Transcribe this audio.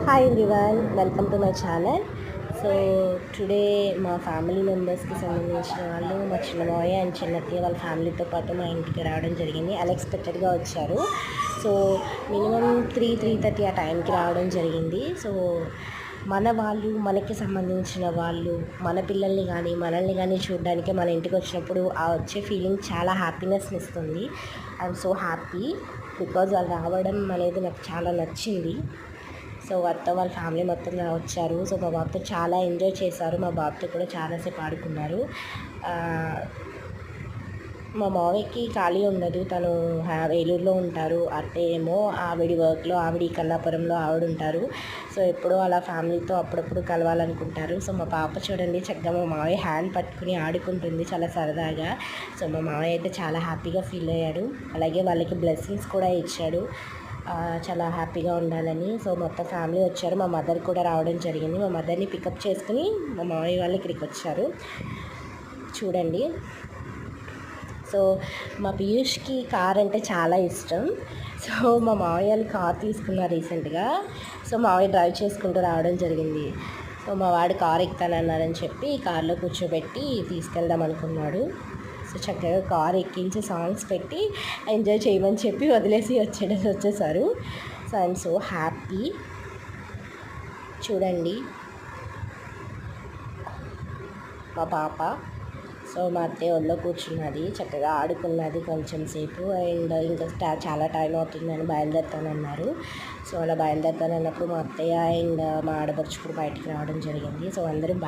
Hi everyone, welcome to my channel. So today మా family మెంబర్స్కి సంబంధించిన వాళ్ళు మా చిన్నమావయ్య అండ్ చిన్నత్తయ్య వాళ్ళ ఫ్యామిలీతో పాటు మా ఇంటికి రావడం జరిగింది. అన్ఎక్స్పెక్టెడ్గా వచ్చారు. సో మినిమం 3:30 ఆ టైంకి రావడం జరిగింది. సో మన వాళ్ళు, మనకి సంబంధించిన వాళ్ళు మన పిల్లల్ని కానీ మనల్ని కానీ చూడడానికి మన ఇంటికి వచ్చినప్పుడు ఆ వచ్చే ఫీలింగ్ చాలా హ్యాపీనెస్ని ఇస్తుంది. ఐఎమ్ సో హ్యాపీ బికాజ్ వాళ్ళు రావడం అనేది నాకు చాలా నచ్చింది. సో అత్త వాళ్ళ ఫ్యామిలీ మొత్తం వచ్చారు. సో మా బాబుతో చాలా ఎంజాయ్ చేశారు. మా బాబుతో కూడా చాలాసేపు ఆడుకున్నారు. మా మావయ్యకి ఖాళీ ఉండదు, తను ఏలూరులో ఉంటారు. అత్తయ్య ఏమో ఆవిడ వర్క్లో, ఆవిడ కల్లాపురంలో ఆవిడ ఉంటారు. సో ఎప్పుడో అలా ఫ్యామిలీతో అప్పుడప్పుడు కలవాలనుకుంటారు. సో మా పాప చూడండి చక్కగా మా మావయ్య హ్యాండ్ పట్టుకుని ఆడుకుంటుంది చాలా సరదాగా. సో మా మావయ్య అయితే చాలా హ్యాపీగా ఫీల్ అయ్యాడు. అలాగే వాళ్ళకి బ్లెస్సింగ్స్ కూడా ఇచ్చాడు చాలా హ్యాపీగా ఉండాలని. సో మొత్తం ఫ్యామిలీ వచ్చారు. మా మదర్ కూడా రావడం జరిగింది. మా మదర్ని పికప్ చేసుకుని మా మావయ్య వాళ్ళు ఇక్కడికి వచ్చారు చూడండి. సో మా పీయూష్కి కార్ అంటే చాలా ఇష్టం. సో మా మావయ్య వాళ్ళు కార్ తీసుకున్నారు రీసెంట్గా. సో మావయ్య డ్రైవ్ చేసుకుంటూ రావడం జరిగింది. సో మా వాడు కార్ ఎక్కుతానన్నారని చెప్పి కార్లో కూర్చోబెట్టి తీసుకెళ్దాం అనుకున్నాడు. సో చక్కగా కార్ ఎక్కించి సాంగ్స్ పెట్టి ఎంజాయ్ చేయమని చెప్పి వదిలేసి వచ్చేసారు. So I'm so happy. చూడండి మా పాప. సో మా అత్తయ్య ఒళ్ళో కూర్చున్నది, చక్కగా ఆడుకున్నది కొంచెం సేపు. అండ్ ఇంకా చాలా టైం అవుతుందని బయలుదేరుతానన్నారు. సో అలా బయలుదేరుతానన్నప్పుడు మా అత్తయ్య అండ్ మా ఆడపడుచు కూడా బయటికి రావడం జరిగింది. సో అందరం